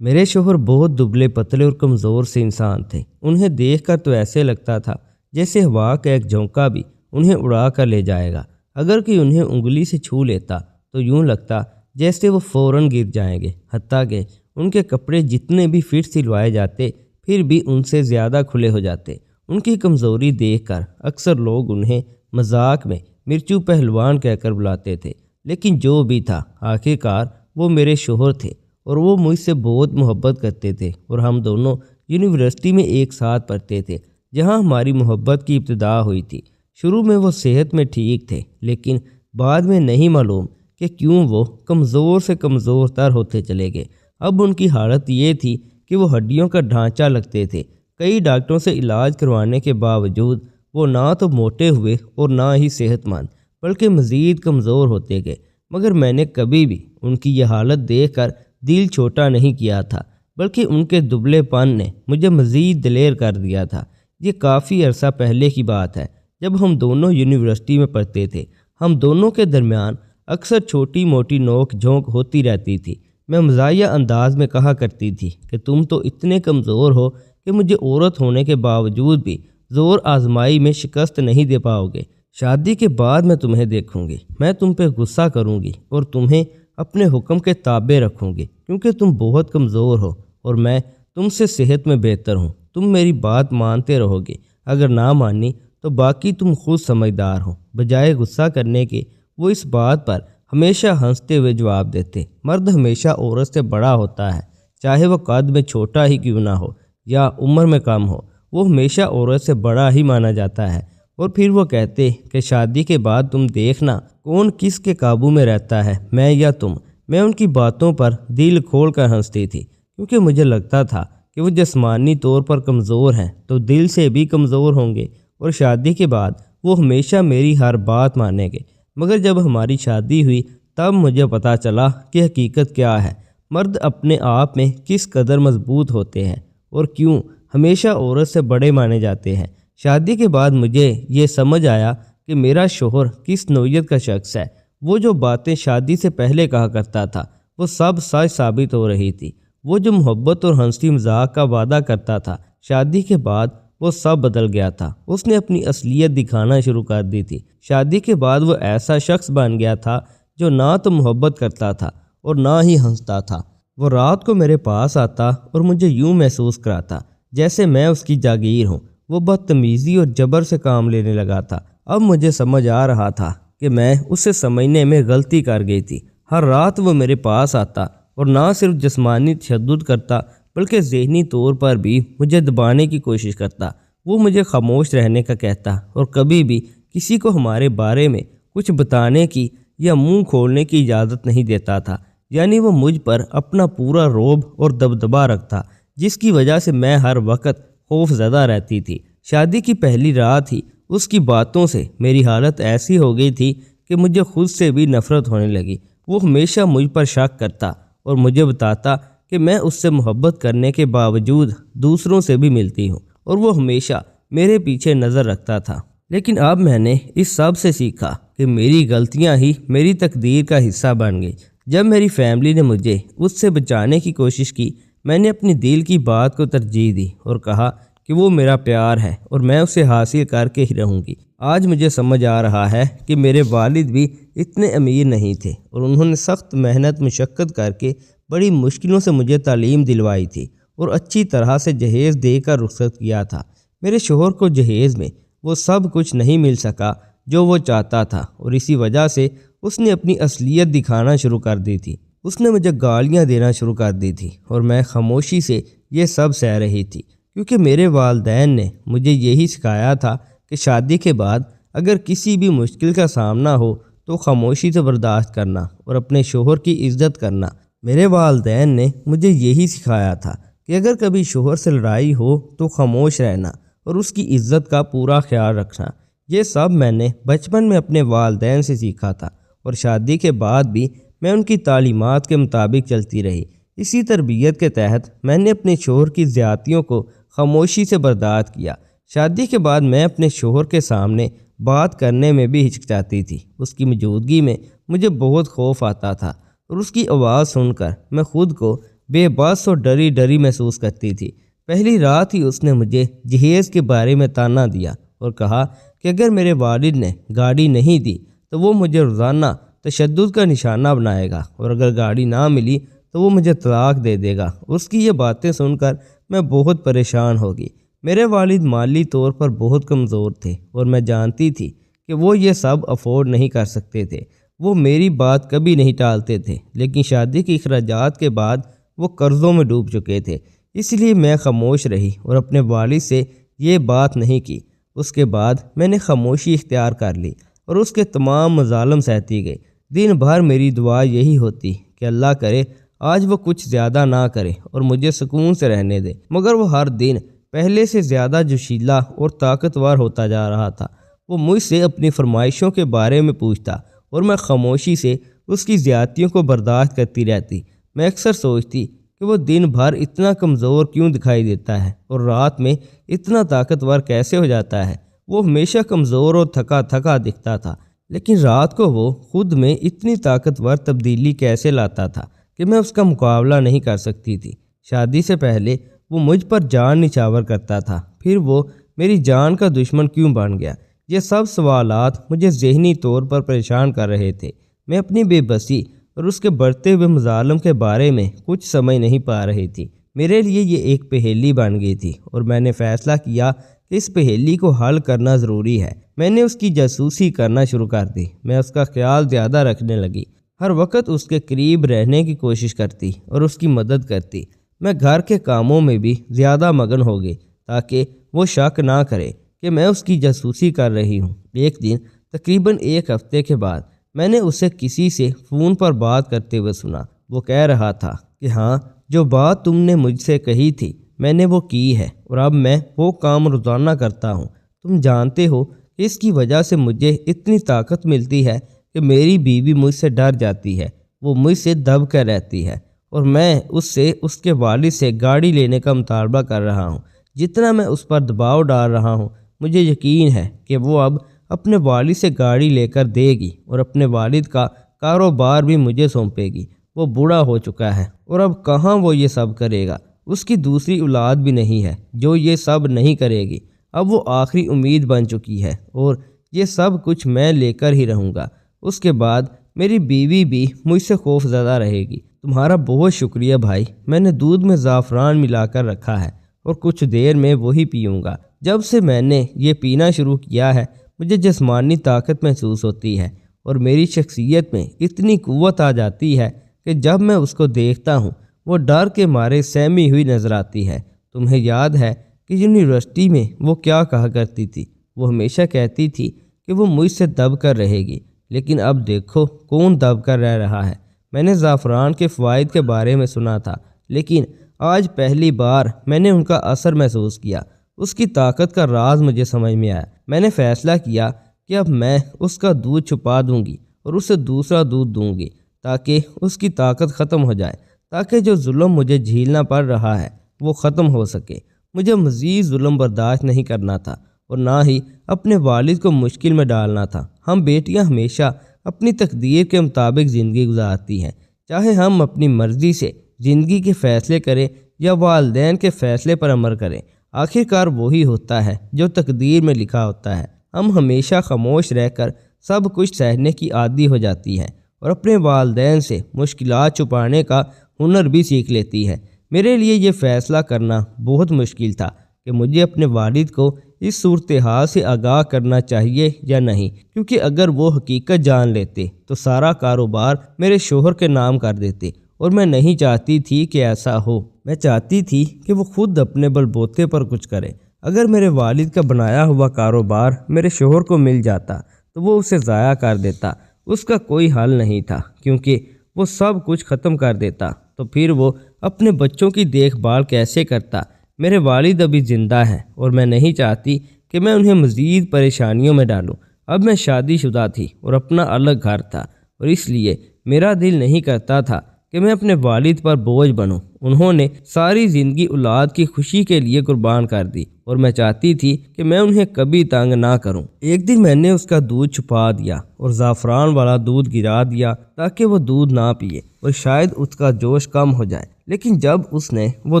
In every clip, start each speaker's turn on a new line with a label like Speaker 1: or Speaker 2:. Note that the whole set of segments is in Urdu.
Speaker 1: میرے شوہر بہت دبلے پتلے اور کمزور سے انسان تھے۔ انہیں دیکھ کر تو ایسے لگتا تھا جیسے ہوا کا ایک جھونکا بھی انہیں اڑا کر لے جائے گا۔ اگر کوئی انہیں انگلی سے چھو لیتا تو یوں لگتا جیسے وہ فوراً گر جائیں گے، حتیٰ کہ ان کے کپڑے جتنے بھی فٹ سلوائے جاتے پھر بھی ان سے زیادہ کھلے ہو جاتے۔ ان کی کمزوری دیکھ کر اکثر لوگ انہیں مذاق میں مرچو پہلوان کہہ کر بلاتے تھے، لیکن جو بھی تھا آخر کار وہ میرے شوہر تھے اور وہ مجھ سے بہت محبت کرتے تھے، اور ہم دونوں یونیورسٹی میں ایک ساتھ پڑھتے تھے جہاں ہماری محبت کی ابتدا ہوئی تھی۔ شروع میں وہ صحت میں ٹھیک تھے، لیکن بعد میں نہیں معلوم کہ کیوں وہ کمزور سے کمزور تر ہوتے چلے گئے۔ اب ان کی حالت یہ تھی کہ وہ ہڈیوں کا ڈھانچہ لگتے تھے۔ کئی ڈاکٹروں سے علاج کروانے کے باوجود وہ نہ تو موٹے ہوئے اور نہ ہی صحت مند، بلکہ مزید کمزور ہوتے گئے۔ مگر میں نے کبھی بھی ان کی یہ حالت دیکھ کر دل چھوٹا نہیں کیا تھا، بلکہ ان کے دبلے پن نے مجھے مزید دلیر کر دیا تھا۔ یہ کافی عرصہ پہلے کی بات ہے، جب ہم دونوں یونیورسٹی میں پڑھتے تھے۔ ہم دونوں کے درمیان اکثر چھوٹی موٹی نوک جھونک ہوتی رہتی تھی۔ میں مزاحیہ انداز میں کہا کرتی تھی کہ تم تو اتنے کمزور ہو کہ مجھے عورت ہونے کے باوجود بھی زور آزمائی میں شکست نہیں دے پاؤ گے۔ شادی کے بعد میں تمہیں دیکھوں گی، میں تم پہ غصہ کروں گی اور تمہیں اپنے حکم کے تابع رکھوں گی، کیونکہ تم بہت کمزور ہو اور میں تم سے صحت میں بہتر ہوں۔ تم میری بات مانتے رہو گے، اگر نہ مانی تو باقی تم خود سمجھدار ہو۔ بجائے غصہ کرنے کے وہ اس بات پر ہمیشہ ہنستے ہوئے جواب دیتے، مرد ہمیشہ عورت سے بڑا ہوتا ہے، چاہے وہ قد میں چھوٹا ہی کیوں نہ ہو یا عمر میں کم ہو، وہ ہمیشہ عورت سے بڑا ہی مانا جاتا ہے۔ اور پھر وہ کہتے کہ شادی کے بعد تم دیکھنا کون کس کے قابو میں رہتا ہے، میں یا تم۔ میں ان کی باتوں پر دل کھول کر ہنستی تھی، کیونکہ مجھے لگتا تھا کہ وہ جسمانی طور پر کمزور ہیں تو دل سے بھی کمزور ہوں گے، اور شادی کے بعد وہ ہمیشہ میری ہر بات مانیں گے۔ مگر جب ہماری شادی ہوئی تب مجھے پتہ چلا کہ حقیقت کیا ہے، مرد اپنے آپ میں کس قدر مضبوط ہوتے ہیں اور کیوں ہمیشہ عورت سے بڑے مانے جاتے ہیں۔ شادی کے بعد مجھے یہ سمجھ آیا کہ میرا شوہر کس نوعیت کا شخص ہے۔ وہ جو باتیں شادی سے پہلے کہا کرتا تھا وہ سب سچ ثابت ہو رہی تھی۔ وہ جو محبت اور ہنسی مذاق کا وعدہ کرتا تھا، شادی کے بعد وہ سب بدل گیا تھا۔ اس نے اپنی اصلیت دکھانا شروع کر دی تھی۔ شادی کے بعد وہ ایسا شخص بن گیا تھا جو نہ تو محبت کرتا تھا اور نہ ہی ہنستا تھا۔ وہ رات کو میرے پاس آتا اور مجھے یوں محسوس کراتا جیسے میں اس کی جاگیر ہوں۔ وہ بدتمیزی اور جبر سے کام لینے لگا تھا۔ اب مجھے سمجھ آ رہا تھا کہ میں اسے سمجھنے میں غلطی کر گئی تھی۔ ہر رات وہ میرے پاس آتا اور نہ صرف جسمانی تشدد کرتا بلکہ ذہنی طور پر بھی مجھے دبانے کی کوشش کرتا۔ وہ مجھے خاموش رہنے کا کہتا اور کبھی بھی کسی کو ہمارے بارے میں کچھ بتانے کی یا منہ کھولنے کی اجازت نہیں دیتا تھا۔ یعنی وہ مجھ پر اپنا پورا رعب اور دبدبا رکھتا، جس کی وجہ سے میں ہر وقت خوف زدہ رہتی تھی۔ شادی کی پہلی رات ہی اس کی باتوں سے میری حالت ایسی ہو گئی تھی کہ مجھے خود سے بھی نفرت ہونے لگی۔ وہ ہمیشہ مجھ پر شک کرتا اور مجھے بتاتا کہ میں اس سے محبت کرنے کے باوجود دوسروں سے بھی ملتی ہوں، اور وہ ہمیشہ میرے پیچھے نظر رکھتا تھا۔ لیکن اب میں نے اس سب سے سیکھا کہ میری غلطیاں ہی میری تقدیر کا حصہ بن گئی۔ جب میری فیملی نے مجھے اس سے بچانے کی کوشش کی، میں نے اپنی دل کی بات کو ترجیح دی اور کہا کہ وہ میرا پیار ہے اور میں اسے حاصل کر کے ہی رہوں گی۔ آج مجھے سمجھ آ رہا ہے کہ میرے والد بھی اتنے امیر نہیں تھے، اور انہوں نے سخت محنت مشقت کر کے بڑی مشکلوں سے مجھے تعلیم دلوائی تھی اور اچھی طرح سے جہیز دے کر رخصت کیا تھا۔ میرے شوہر کو جہیز میں وہ سب کچھ نہیں مل سکا جو وہ چاہتا تھا، اور اسی وجہ سے اس نے اپنی اصلیت دکھانا شروع کر دی تھی۔ اس نے مجھے گالیاں دینا شروع کر دی تھی اور میں خاموشی سے یہ سب سہ رہی تھی، کیونکہ میرے والدین نے مجھے یہی سکھایا تھا کہ شادی کے بعد اگر کسی بھی مشکل کا سامنا ہو تو خاموشی سے برداشت کرنا اور اپنے شوہر کی عزت کرنا۔ میرے والدین نے مجھے یہی سکھایا تھا کہ اگر کبھی شوہر سے لڑائی ہو تو خاموش رہنا اور اس کی عزت کا پورا خیال رکھنا۔ یہ سب میں نے بچپن میں اپنے والدین سے سیکھا تھا، اور شادی کے بعد بھی میں ان کی تعلیمات کے مطابق چلتی رہی۔ اسی تربیت کے تحت میں نے اپنے شوہر کی زیادتیوں کو خاموشی سے برداشت کیا۔ شادی کے بعد میں اپنے شوہر کے سامنے بات کرنے میں بھی ہچکچاتی تھی۔ اس کی موجودگی میں مجھے بہت خوف آتا تھا، اور اس کی آواز سن کر میں خود کو بے بس اور ڈری ڈری محسوس کرتی تھی۔ پہلی رات ہی اس نے مجھے جہیز کے بارے میں تانا دیا اور کہا کہ اگر میرے والد نے گاڑی نہیں دی تو وہ مجھے روزانہ تشدد کا نشانہ بنائے گا، اور اگر گاڑی نہ ملی تو وہ مجھے طلاق دے دے گا۔ اس کی یہ باتیں سن کر میں بہت پریشان ہو گئی۔ میرے والد مالی طور پر بہت کمزور تھے اور میں جانتی تھی کہ وہ یہ سب افورڈ نہیں کر سکتے تھے۔ وہ میری بات کبھی نہیں ٹالتے تھے، لیکن شادی کے اخراجات کے بعد وہ قرضوں میں ڈوب چکے تھے۔ اس لیے میں خاموش رہی اور اپنے والد سے یہ بات نہیں کی۔ اس کے بعد میں نے خاموشی اختیار کر لی اور اس کے تمام مظالم سہتی گئی۔ دن بھر میری دعا یہی ہوتی کہ اللہ کرے آج وہ کچھ زیادہ نہ کرے اور مجھے سکون سے رہنے دے، مگر وہ ہر دن پہلے سے زیادہ جوشیلا اور طاقتور ہوتا جا رہا تھا۔ وہ مجھ سے اپنی فرمائشوں کے بارے میں پوچھتا اور میں خاموشی سے اس کی زیادتیوں کو برداشت کرتی رہتی۔ میں اکثر سوچتی کہ وہ دن بھر اتنا کمزور کیوں دکھائی دیتا ہے اور رات میں اتنا طاقتور کیسے ہو جاتا ہے۔ وہ ہمیشہ کمزور اور تھکا تھکا دکھتا تھا، لیکن رات کو وہ خود میں اتنی طاقتور تبدیلی کیسے لاتا تھا کہ میں اس کا مقابلہ نہیں کر سکتی تھی۔ شادی سے پہلے وہ مجھ پر جان نچھاور کرتا تھا، پھر وہ میری جان کا دشمن کیوں بن گیا؟ یہ سب سوالات مجھے ذہنی طور پر پریشان کر رہے تھے۔ میں اپنی بے بسی اور اس کے بڑھتے ہوئے مظالم کے بارے میں کچھ سمجھ نہیں پا رہی تھی۔ میرے لیے یہ ایک پہیلی بن گئی تھی اور میں نے فیصلہ کیا کہ اس پہیلی کو حل کرنا ضروری ہے۔ میں نے اس کی جاسوسی کرنا شروع کر دی۔ میں اس کا خیال زیادہ رکھنے لگی، ہر وقت اس کے قریب رہنے کی کوشش کرتی اور اس کی مدد کرتی۔ میں گھر کے کاموں میں بھی زیادہ مگن ہو گئی تاکہ وہ شک نہ کرے کہ میں اس کی جاسوسی کر رہی ہوں۔ ایک دن تقریباً 1 ہفتے کے بعد میں نے اسے کسی سے فون پر بات کرتے ہوئے سنا۔ وہ کہہ رہا تھا کہ ہاں، جو بات تم نے مجھ سے کہی تھی میں نے وہ کی ہے اور اب میں وہ کام روزانہ کرتا ہوں۔ تم جانتے ہو کہ اس کی وجہ سے مجھے اتنی طاقت ملتی ہے کہ میری بیوی مجھ سے ڈر جاتی ہے، وہ مجھ سے دب کر رہتی ہے اور میں اس کے والد سے گاڑی لینے کا مطالبہ کر رہا ہوں۔ جتنا میں اس پر دباؤ ڈال رہا ہوں، مجھے یقین ہے کہ وہ اب اپنے والد سے گاڑی لے کر دے گی اور اپنے والد کا کاروبار بھی مجھے سونپے گی۔ وہ بوڑھا ہو چکا ہے اور اب کہاں وہ یہ سب کرے گا؟ اس کی دوسری اولاد بھی نہیں ہے جو یہ سب نہیں کرے گی۔ اب وہ آخری امید بن چکی ہے اور یہ سب کچھ میں لے کر ہی رہوں گا۔ اس کے بعد میری بیوی بھی مجھ سے خوف زدہ رہے گی۔ تمہارا بہت شکریہ بھائی، میں نے دودھ میں زعفران ملا کر رکھا ہے اور کچھ دیر میں وہی پیوں گا۔ جب سے میں نے یہ پینا شروع کیا ہے مجھے جسمانی طاقت محسوس ہوتی ہے اور میری شخصیت میں اتنی قوت آ جاتی ہے کہ جب میں اس کو دیکھتا ہوں وہ ڈر کے مارے سہمی ہوئی نظر آتی ہے۔ تمہیں یاد ہے کہ یونیورسٹی میں وہ کیا کہا کرتی تھی؟ وہ ہمیشہ کہتی تھی کہ وہ مجھ سے دب کر رہے گی، لیکن اب دیکھو کون دب کر رہ رہا ہے۔ میں نے زعفران کے فوائد کے بارے میں سنا تھا، لیکن آج پہلی بار میں نے ان کا اثر محسوس کیا۔ اس کی طاقت کا راز مجھے سمجھ میں آیا۔ میں نے فیصلہ کیا کہ اب میں اس کا دودھ چھپا دوں گی اور اسے دوسرا دودھ دوں گی تاکہ اس کی طاقت ختم ہو جائے، تاکہ جو ظلم مجھے جھیلنا پڑ رہا ہے وہ ختم ہو سکے۔ مجھے مزید ظلم برداشت نہیں کرنا تھا اور نہ ہی اپنے والد کو مشکل میں ڈالنا تھا۔ ہم بیٹیاں ہمیشہ اپنی تقدیر کے مطابق زندگی گزارتی ہیں، چاہے ہم اپنی مرضی سے زندگی کے فیصلے کریں یا والدین کے فیصلے پر عمل کریں، آخرکار وہی ہوتا ہے جو تقدیر میں لکھا ہوتا ہے۔ ہم ہمیشہ خاموش رہ کر سب کچھ سہنے کی عادی ہو جاتی ہیں اور اپنے والدین سے مشکلات چھپانے کا ہنر بھی سیکھ لیتی ہے۔ میرے لیے یہ فیصلہ کرنا بہت مشکل تھا کہ مجھے اپنے والد کو اس صورتحال سے آگاہ کرنا چاہیے یا نہیں، کیونکہ اگر وہ حقیقت جان لیتے تو سارا کاروبار میرے شوہر کے نام کر دیتے اور میں نہیں چاہتی تھی کہ ایسا ہو۔ میں چاہتی تھی کہ وہ خود اپنے بل بوتے پر کچھ کرے۔ اگر میرے والد کا بنایا ہوا کاروبار میرے شوہر کو مل جاتا تو وہ اسے ضائع کر دیتا۔ اس کا کوئی حل نہیں تھا، کیونکہ وہ سب کچھ ختم کر دیتا تو پھر وہ اپنے بچوں کی دیکھ بھال کیسے کرتا؟ میرے والد ابھی زندہ ہیں اور میں نہیں چاہتی کہ میں انہیں مزید پریشانیوں میں ڈالوں۔ اب میں شادی شدہ تھی اور اپنا الگ گھر تھا اور اس لیے میرا دل نہیں کرتا تھا کہ میں اپنے والد پر بوجھ بنوں۔ انہوں نے ساری زندگی اولاد کی خوشی کے لیے قربان کر دی اور میں چاہتی تھی کہ میں انہیں کبھی تنگ نہ کروں۔ ایک دن میں نے اس کا دودھ چھپا دیا اور زعفران والا دودھ گرا دیا تاکہ وہ دودھ نہ پیے اور شاید اس کا جوش کم ہو جائے، لیکن جب اس نے وہ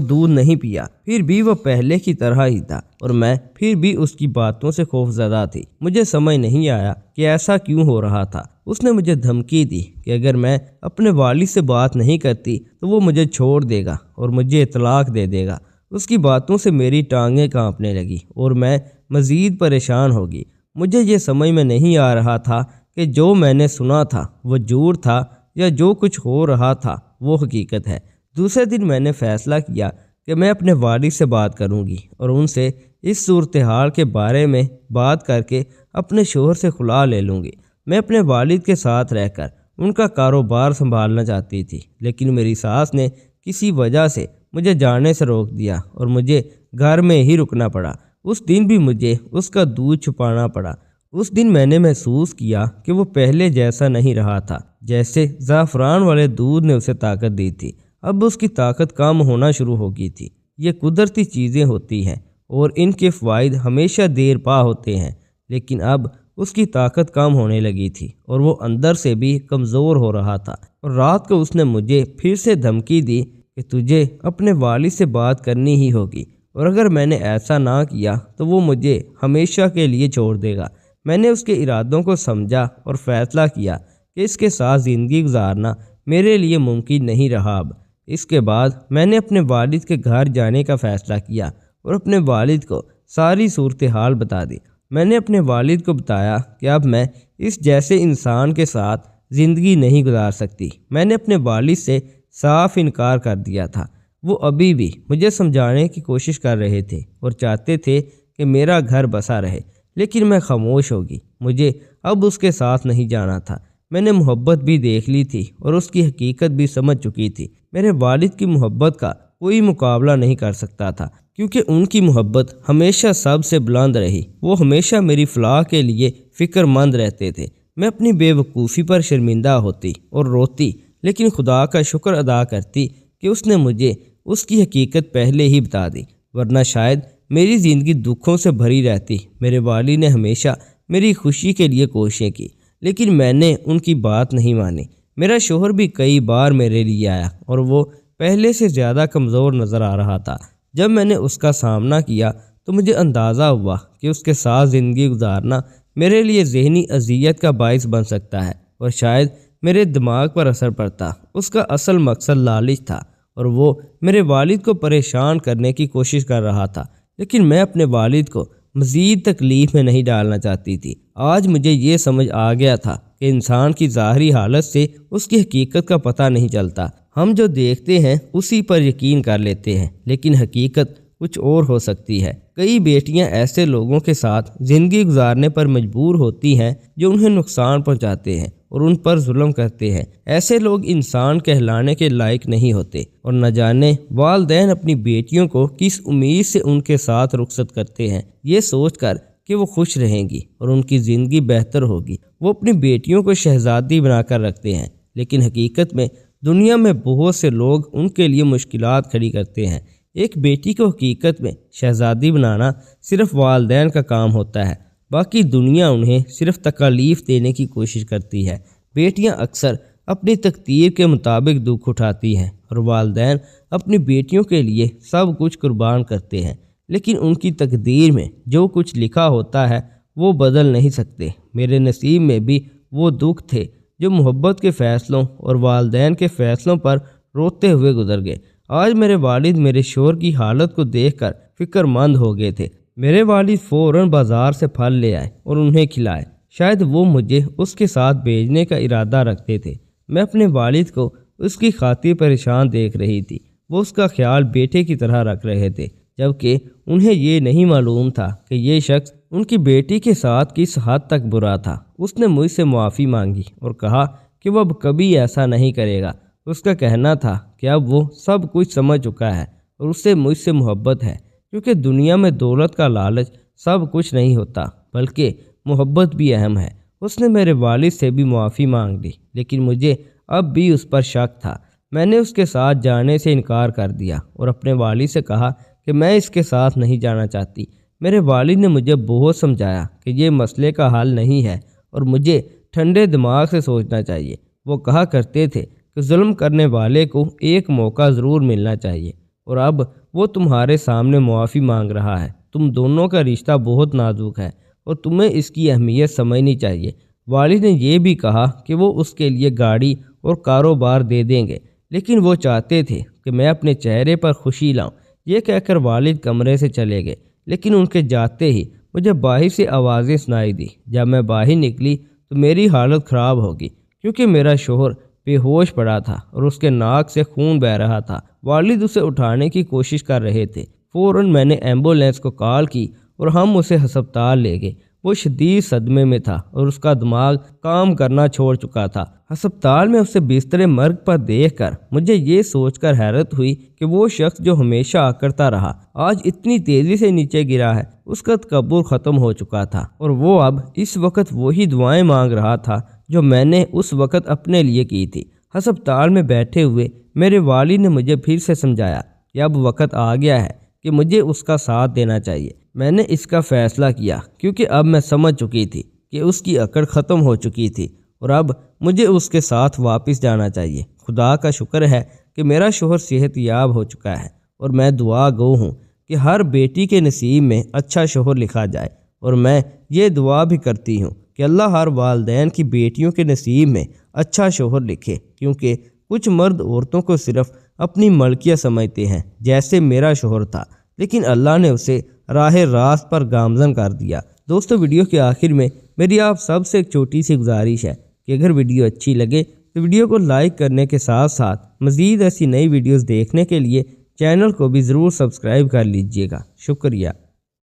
Speaker 1: دودھ نہیں پیا پھر بھی وہ پہلے کی طرح ہی تھا اور میں پھر بھی اس کی باتوں سے خوفزدہ تھی۔ مجھے سمجھ نہیں آیا کہ ایسا کیوں ہو رہا تھا۔ اس نے مجھے دھمکی دی کہ اگر میں اپنے والد سے بات نہیں کرتی تو وہ مجھے چھوڑ دے گا اور مجھے طلاق دے دے گا۔ اس کی باتوں سے میری ٹانگیں کانپنے لگی اور میں مزید پریشان ہو گئی۔ مجھے یہ سمجھ میں نہیں آ رہا تھا کہ جو میں نے سنا تھا وہ جھوٹ تھا یا جو کچھ ہو رہا تھا وہ حقیقت ہے۔ دوسرے دن میں نے فیصلہ کیا کہ میں اپنے والد سے بات کروں گی اور ان سے اس صورتحال کے بارے میں بات کر کے اپنے شوہر سے خلا لے لوں گی۔ میں اپنے والد کے ساتھ رہ کر ان کا کاروبار سنبھالنا چاہتی تھی، لیکن میری ساس نے کسی وجہ سے مجھے جانے سے روک دیا اور مجھے گھر میں ہی رکنا پڑا۔ اس دن بھی مجھے اس کا دودھ چھپانا پڑا۔ اس دن میں نے محسوس کیا کہ وہ پہلے جیسا نہیں رہا تھا، جیسے زعفران والے دودھ نے اسے طاقت دی تھی۔ اب اس کی طاقت کم ہونا شروع ہو گئی تھی۔ یہ قدرتی چیزیں ہوتی ہیں اور ان کے فوائد ہمیشہ دیر پا ہوتے ہیں، لیکن اب اس کی طاقت کم ہونے لگی تھی اور وہ اندر سے بھی کمزور ہو رہا تھا۔ اور رات کو اس نے مجھے پھر سے دھمکی دی کہ تجھے اپنے والد سے بات کرنی ہی ہوگی اور اگر میں نے ایسا نہ کیا تو وہ مجھے ہمیشہ کے لیے چھوڑ دے گا۔ میں نے اس کے ارادوں کو سمجھا اور فیصلہ کیا کہ اس کے ساتھ زندگی گزارنا میرے لیے ممکن نہیں رہا۔ اب اس کے بعد میں نے اپنے والد کے گھر جانے کا فیصلہ کیا اور اپنے والد کو ساری صورتحال بتا دی۔ میں نے اپنے والد کو بتایا کہ اب میں اس جیسے انسان کے ساتھ زندگی نہیں گزار سکتی۔ میں نے اپنے والد سے صاف انکار کر دیا تھا۔ وہ ابھی بھی مجھے سمجھانے کی کوشش کر رہے تھے اور چاہتے تھے کہ میرا گھر بسا رہے، لیکن میں خاموش ہو گئی۔ مجھے اب اس کے ساتھ نہیں جانا تھا۔ میں نے محبت بھی دیکھ لی تھی اور اس کی حقیقت بھی سمجھ چکی تھی۔ میرے والد کی محبت کا کوئی مقابلہ نہیں کر سکتا تھا، کیونکہ ان کی محبت ہمیشہ سب سے بلند رہی۔ وہ ہمیشہ میری فلاح کے لیے فکر مند رہتے تھے۔ میں اپنی بے وقوفی پر شرمندہ ہوتی اور روتی، لیکن خدا کا شکر ادا کرتی کہ اس نے مجھے اس کی حقیقت پہلے ہی بتا دی، ورنہ شاید میری زندگی دکھوں سے بھری رہتی۔ میرے والد نے ہمیشہ میری خوشی کے لیے کوششیں کی، لیکن میں نے ان کی بات نہیں مانی۔ میرا شوہر بھی کئی بار میرے لیے آیا اور وہ پہلے سے زیادہ کمزور نظر آ رہا تھا۔ جب میں نے اس کا سامنا کیا تو مجھے اندازہ ہوا کہ اس کے ساتھ زندگی گزارنا میرے لیے ذہنی اذیت کا باعث بن سکتا ہے اور شاید میرے دماغ پر اثر پڑتا۔ اس کا اصل مقصد لالچ تھا اور وہ میرے والد کو پریشان کرنے کی کوشش کر رہا تھا، لیکن میں اپنے والد کو مزید تکلیف میں نہیں ڈالنا چاہتی تھی۔ آج مجھے یہ سمجھ آ گیا تھا کہ انسان کی ظاہری حالت سے اس کی حقیقت کا پتہ نہیں چلتا۔ ہم جو دیکھتے ہیں اسی پر یقین کر لیتے ہیں، لیکن حقیقت کچھ اور ہو سکتی ہے۔ کئی بیٹیاں ایسے لوگوں کے ساتھ زندگی گزارنے پر مجبور ہوتی ہیں جو انہیں نقصان پہنچاتے ہیں اور ان پر ظلم کرتے ہیں۔ ایسے لوگ انسان کہلانے کے لائق نہیں ہوتے اور نہ جانے والدین اپنی بیٹیوں کو کس امید سے ان کے ساتھ رخصت کرتے ہیں، یہ سوچ کر کہ وہ خوش رہیں گی اور ان کی زندگی بہتر ہوگی۔ وہ اپنی بیٹیوں کو شہزادی بنا کر رکھتے ہیں، لیکن حقیقت میں دنیا میں بہت سے لوگ ان کے لیے مشکلات کھڑی کرتے ہیں۔ ایک بیٹی کو حقیقت میں شہزادی بنانا صرف والدین کا کام ہوتا ہے، باقی دنیا انہیں صرف تکالیف دینے کی کوشش کرتی ہے۔ بیٹیاں اکثر اپنی تقدیر کے مطابق دکھ اٹھاتی ہیں اور والدین اپنی بیٹیوں کے لیے سب کچھ قربان کرتے ہیں، لیکن ان کی تقدیر میں جو کچھ لکھا ہوتا ہے وہ بدل نہیں سکتے۔ میرے نصیب میں بھی وہ دکھ تھے جو محبت کے فیصلوں اور والدین کے فیصلوں پر روتے ہوئے گزر گئے۔ آج میرے والد میرے شوہر کی حالت کو دیکھ کر فکر مند ہو گئے تھے۔ میرے والد فوراً بازار سے پھل لے آئے اور انہیں کھلائے۔ شاید وہ مجھے اس کے ساتھ بھیجنے کا ارادہ رکھتے تھے۔ میں اپنے والد کو اس کی خاطر پریشان دیکھ رہی تھی۔ وہ اس کا خیال بیٹے کی طرح رکھ رہے تھے، جبکہ انہیں یہ نہیں معلوم تھا کہ یہ شخص ان کی بیٹی کے ساتھ کس حد تک برا تھا۔ اس نے مجھ سے معافی مانگی اور کہا کہ وہ اب کبھی ایسا نہیں کرے گا۔ اس کا کہنا تھا کہ اب وہ سب کچھ سمجھ چکا ہے اور اس سے مجھ سے محبت ہے، کیونکہ دنیا میں دولت کا لالچ سب کچھ نہیں ہوتا، بلکہ محبت بھی اہم ہے۔ اس نے میرے والد سے بھی معافی مانگ لی، لیکن مجھے اب بھی اس پر شک تھا۔ میں نے اس کے ساتھ جانے سے انکار کر دیا اور اپنے والد سے کہا کہ میں اس کے ساتھ نہیں جانا چاہتی۔ میرے والد نے مجھے بہت سمجھایا کہ یہ مسئلے کا حل نہیں ہے اور مجھے ٹھنڈے دماغ سے سوچنا چاہیے۔ وہ کہا کرتے تھے کہ ظلم کرنے والے کو ایک موقع ضرور ملنا چاہیے، اور اب وہ تمہارے سامنے معافی مانگ رہا ہے۔ تم دونوں کا رشتہ بہت نازک ہے اور تمہیں اس کی اہمیت سمجھنی چاہیے۔ والد نے یہ بھی کہا کہ وہ اس کے لیے گاڑی اور کاروبار دے دیں گے، لیکن وہ چاہتے تھے کہ میں اپنے چہرے پر خوشی لاؤں۔ یہ کہہ کر والد کمرے سے چلے گئے، لیکن ان کے جاتے ہی مجھے باہر سے آوازیں سنائی دی۔ جب میں باہر نکلی تو میری حالت خراب ہوگی، کیونکہ میرا شوہر بے ہوش پڑا تھا اور اس کے ناک سے خون بہہ رہا تھا۔ والد اسے اٹھانے کی کوشش کر رہے تھے۔ فوراً میں نے ایمبولینس کو کال کی اور ہم اسے ہسپتال لے گئے۔ وہ شدید صدمے میں تھا اور اس کا دماغ کام کرنا چھوڑ چکا تھا۔ ہسپتال میں اسے بستر مرگ پر دیکھ کر مجھے یہ سوچ کر حیرت ہوئی کہ وہ شخص جو ہمیشہ آکرتا رہا آج اتنی تیزی سے نیچے گرا ہے۔ اس کا تکبر ختم ہو چکا تھا اور وہ اب اس وقت وہی دعائیں مانگ رہا تھا جو میں نے اس وقت اپنے لیے کی تھی۔ ہسپتال میں بیٹھے ہوئے میرے والد نے مجھے پھر سے سمجھایا کہ اب وقت آ گیا ہے کہ مجھے اس کا ساتھ دینا چاہیے۔ میں نے اس کا فیصلہ کیا کیونکہ اب میں سمجھ چکی تھی کہ اس کی اکڑ ختم ہو چکی تھی اور اب مجھے اس کے ساتھ واپس جانا چاہیے۔ خدا کا شکر ہے کہ میرا شوہر صحت یاب ہو چکا ہے اور میں دعا گو ہوں کہ ہر بیٹی کے نصیب میں اچھا شوہر لکھا جائے، اور میں یہ دعا بھی کرتی ہوں کہ اللہ ہر والدین کی بیٹیوں کے نصیب میں اچھا شوہر لکھے، کیونکہ کچھ مرد عورتوں کو صرف اپنی ملکیت سمجھتے ہیں جیسے میرا شوہر تھا، لیکن اللہ نے اسے راہ راست پر گامزن کر دیا۔ دوستو، ویڈیو کے آخر میں میری آپ سب سے ایک چھوٹی سی گزارش ہے کہ اگر ویڈیو اچھی لگے تو ویڈیو کو لائک کرنے کے ساتھ ساتھ مزید ایسی نئی ویڈیوز دیکھنے کے لیے چینل کو بھی ضرور سبسکرائب کر لیجئے گا۔ شکریہ۔